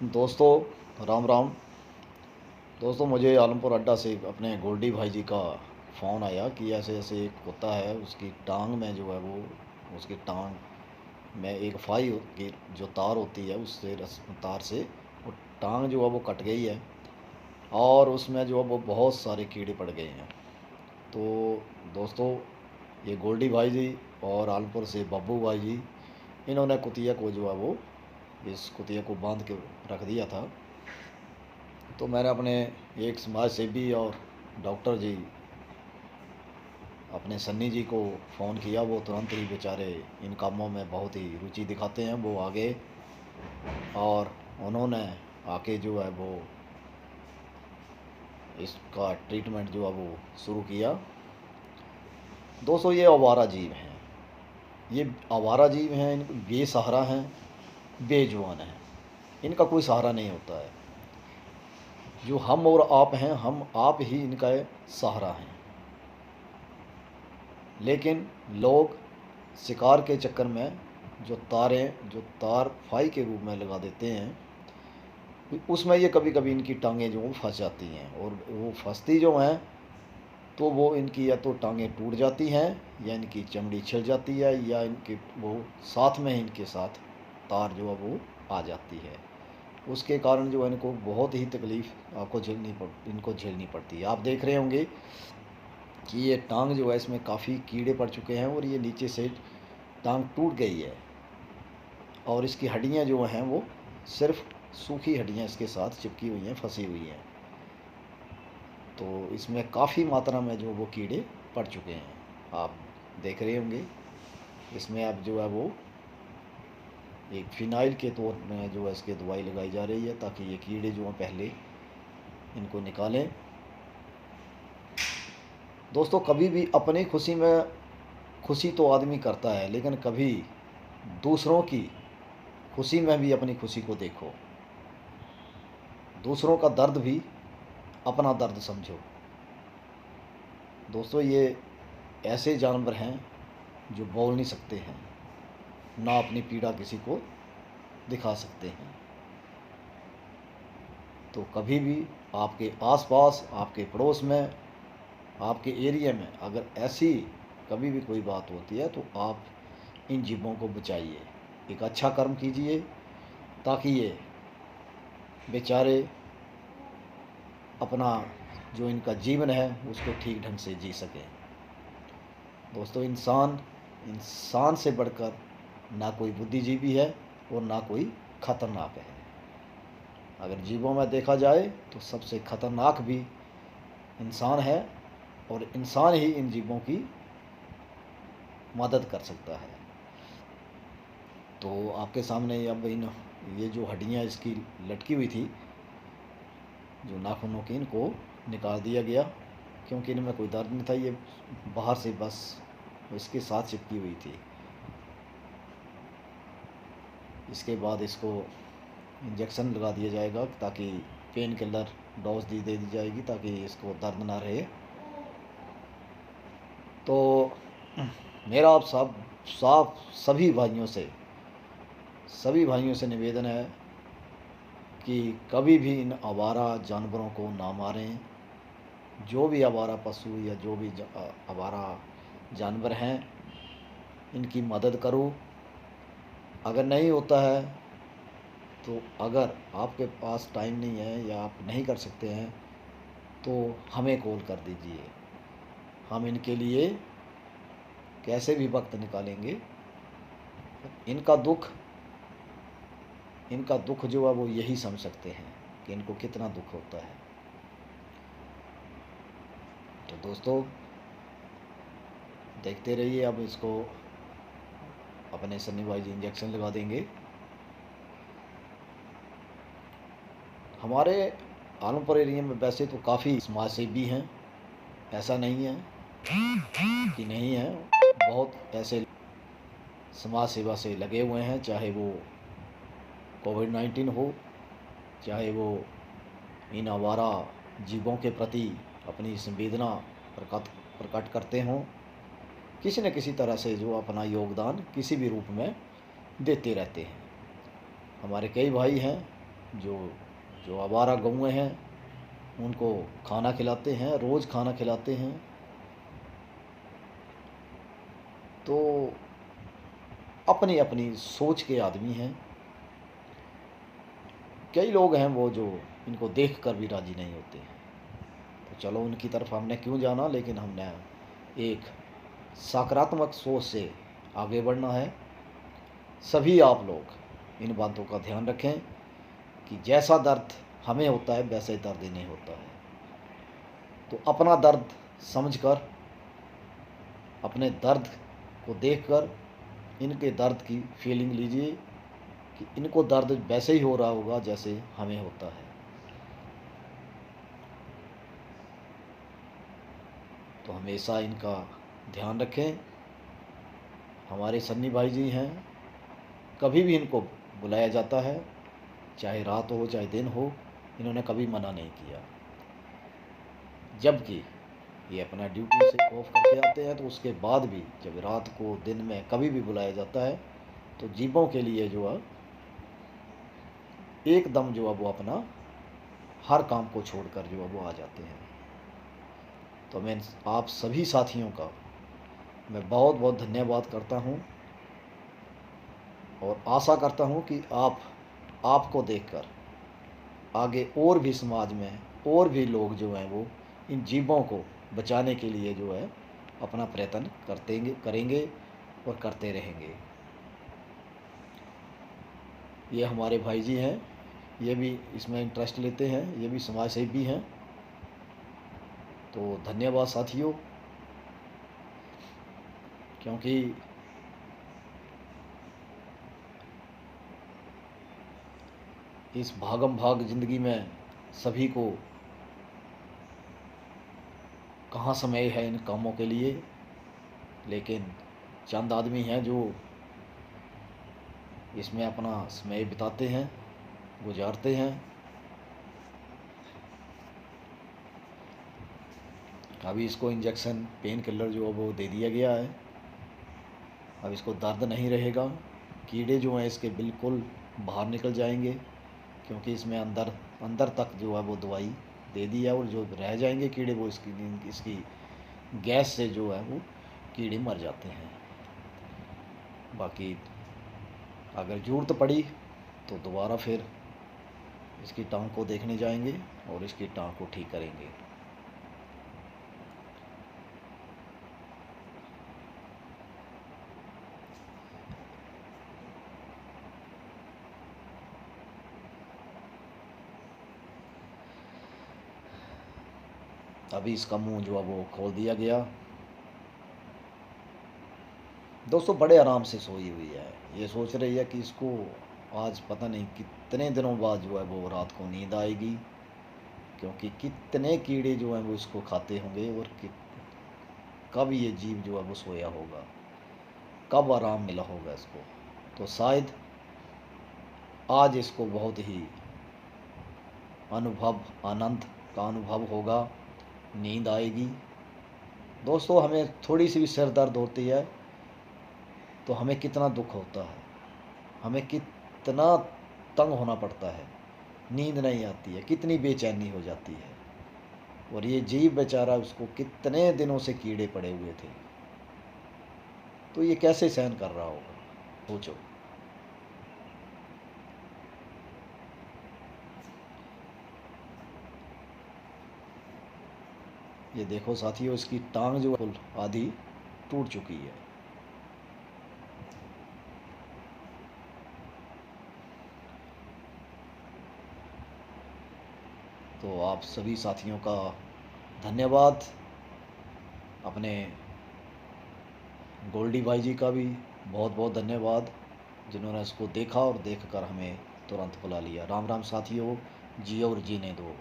दोस्तों राम राम। दोस्तों मुझे आलमपुर अड्डा से अपने गोल्डी भाई जी का फ़ोन आया कि ऐसे ऐसे एक कुत्ता है, उसकी टांग में जो है वो उसकी टांग में एक फाई की जो तार होती है उससे तार से वो टांग जो है वो कट गई है और उसमें जो है वो बहुत सारे कीड़े पड़ गए हैं। तो दोस्तों ये गोल्डी भाई जी और आलमपुर से बब्बू भाई जी, इन्होंने कुतिया को जो है वो इस कुतिया को बांध के रख दिया था। तो मैंने अपने एक समाज सेवी और डॉक्टर जी अपने सन्नी जी को फ़ोन किया। वो तुरंत ही बेचारे इन कामों में बहुत ही रुचि दिखाते हैं। वो आगे और उन्होंने आके जो है वो इसका ट्रीटमेंट जो है वो शुरू किया। दोस्तों ये आवारा जीव हैं, ये आवारा जीव हैं, बेसहारा हैं, बेजुबान हैं, इनका कोई सहारा नहीं होता है। जो हम और आप हैं, हम आप ही इनका सहारा हैं। लेकिन लोग शिकार के चक्कर में जो तार फाई के रूप में लगा देते हैं, उसमें ये कभी कभी इनकी टांगें जो फंस जाती हैं, और वो फंसती जो हैं तो वो इनकी या तो टांगें टूट जाती हैं या इनकी चमड़ी छिल जाती है या इनके वो साथ में इनके साथ तार जो है वो आ जाती है। उसके कारण जो है इनको बहुत ही तकलीफ़ इनको झेलनी पड़ती है। आप देख रहे होंगे कि ये टांग जो है इसमें काफ़ी कीड़े पड़ चुके हैं और ये नीचे से टांग टूट गई है और इसकी हड्डियां जो हैं वो सिर्फ सूखी हड्डियां इसके साथ चिपकी हुई हैं, फंसी हुई हैं। तो इसमें काफ़ी मात्रा में जो वो कीड़े पड़ चुके हैं, आप देख रहे होंगे। इसमें अब जो है वो एक फिनाइल के तौर में जो है इसके दवाई लगाई जा रही है ताकि ये कीड़े जो हैं पहले इनको निकालें। दोस्तों कभी भी अपनी खुशी में खुशी तो आदमी करता है, लेकिन कभी दूसरों की खुशी में भी अपनी खुशी को देखो। दूसरों का दर्द भी अपना दर्द समझो। दोस्तों ये ऐसे जानवर हैं जो बोल नहीं सकते हैं, ना अपनी पीड़ा किसी को दिखा सकते हैं। तो कभी भी आपके आसपास, आपके पड़ोस में, आपके एरिया में अगर ऐसी कभी भी कोई बात होती है तो आप इन जीवों को बचाइए, एक अच्छा कर्म कीजिए ताकि ये बेचारे अपना जो इनका जीवन है उसको ठीक ढंग से जी सकें। दोस्तों इंसान इंसान से बढ़कर ना कोई बुद्धिजीवी है और ना कोई खतरनाक है। अगर जीवों में देखा जाए तो सबसे खतरनाक भी इंसान है और इंसान ही इन जीवों की मदद कर सकता है। तो आपके सामने अब ये जो हड्डियाँ इसकी लटकी हुई थी, जो नाखूनों की, इनको निकाल दिया गया क्योंकि इनमें कोई दर्द नहीं था। ये बाहर से बस इसके साथ चिपकी हुई थी। इसके बाद इसको इंजेक्शन लगा दिया जाएगा ताकि पेन किलर डोज दे दी जाएगी ताकि इसको दर्द ना रहे। तो मेरा आप सब साफ सभी भाइयों से निवेदन है कि कभी भी इन आवारा जानवरों को ना मारें। जो भी आवारा पशु या जो भी आवारा जानवर हैं, इनकी मदद करो। अगर नहीं होता है तो अगर आपके पास टाइम नहीं है या आप नहीं कर सकते हैं तो हमें कॉल कर दीजिए। हम इनके लिए कैसे भी वक्त निकालेंगे। इनका दुख जो है वो यही समझ सकते हैं कि इनको कितना दुख होता है। तो दोस्तों देखते रहिए, अब इसको अपने सन्नी भाई जी इंजेक्शन लगा देंगे। हमारे आलमपुर एरिया में वैसे तो काफ़ी समाज सेवी हैं, ऐसा नहीं है कि नहीं है। बहुत ऐसे समाज सेवा से लगे हुए हैं, चाहे वो कोविड-19 हो, चाहे वो इन आवारा जीवों के प्रति अपनी संवेदना प्रकट करते हों। किसी न किसी तरह से जो अपना योगदान किसी भी रूप में देते रहते हैं। हमारे कई भाई हैं जो जो आवारा गौएँ हैं उनको खाना खिलाते हैं, रोज़ खाना खिलाते हैं। तो अपनी अपनी सोच के आदमी हैं। कई लोग हैं वो जो इनको देख कर भी राज़ी नहीं होते। तो चलो उनकी तरफ हमने क्यों जाना, लेकिन हमने एक सकारात्मक सोच से आगे बढ़ना है। सभी आप लोग इन बातों का ध्यान रखें कि जैसा दर्द हमें होता है वैसा ही दर्द इन्हें होता है। तो अपना दर्द समझकर, अपने दर्द को देखकर इनके दर्द की फीलिंग लीजिए कि इनको दर्द वैसे ही हो रहा होगा जैसे हमें होता है। तो हमेशा इनका ध्यान रखें। हमारे सन्नी भाई जी हैं, कभी भी इनको बुलाया जाता है, चाहे रात हो चाहे दिन हो, इन्होंने कभी मना नहीं किया। जबकि ये अपना ड्यूटी से ऑफ करके आते हैं, तो उसके बाद भी जब रात को दिन में कभी भी बुलाया जाता है तो जीवों के लिए जो है एकदम जो है वो अपना हर काम को छोड़कर जो है वो आ जाते हैं। तो मैं आप सभी साथियों का मैं बहुत बहुत धन्यवाद करता हूँ और आशा करता हूँ कि आपको देखकर आगे और भी समाज में और भी लोग जो हैं वो इन जीवों को बचाने के लिए जो है अपना प्रयत्न करेंगे और करते रहेंगे। ये हमारे भाई जी हैं, ये भी इसमें इंटरेस्ट लेते हैं, ये भी समाज सेवी हैं। तो धन्यवाद साथियों, क्योंकि इस भागम भाग ज़िंदगी में सभी को कहाँ समय है इन कामों के लिए, लेकिन चंद आदमी हैं जो इसमें अपना समय बिताते हैं, गुजारते हैं। अभी इसको इंजेक्शन पेन किलर जो है वो दे दिया गया है। अब इसको दर्द नहीं रहेगा, कीड़े जो हैं इसके बिल्कुल बाहर निकल जाएंगे, क्योंकि इसमें अंदर तक जो है वो दवाई दे दी है। और जो रह जाएंगे कीड़े वो इसकी गैस से जो है वो कीड़े मर जाते हैं। बाकी अगर ज़रूरत पड़ी तो दोबारा फिर इसकी टांग को देखने जाएंगे और इसकी टांग को ठीक करेंगे। अभी इसका मुंह जो है वो खोल दिया गया। दोस्तों बड़े आराम से सोई हुई है, ये सोच रही है कि इसको आज पता नहीं कितने दिनों बाद जो है वो रात को नींद आएगी, क्योंकि कितने कीड़े जो हैं वो इसको खाते होंगे और कब ये जीव जो है वो सोया होगा, कब आराम मिला होगा इसको। तो शायद आज इसको बहुत ही आनंद का अनुभव होगा, नींद आएगी। दोस्तों हमें थोड़ी सी भी सिर दर्द होती है तो हमें कितना दुख होता है, हमें कितना तंग होना पड़ता है, नींद नहीं आती है, कितनी बेचैनी हो जाती है। और ये जीव बेचारा, उसको कितने दिनों से कीड़े पड़े हुए थे, तो ये कैसे सहन कर रहा होगा, सोचो। ये देखो साथियों, इसकी टांग जो है आधी टूट चुकी है। तो आप सभी साथियों का धन्यवाद, अपने गोल्डी भाई जी का भी बहुत बहुत धन्यवाद, जिन्होंने इसको देखा और देखकर हमें तुरंत बुला लिया। राम राम साथियों, जियो और जीने दो।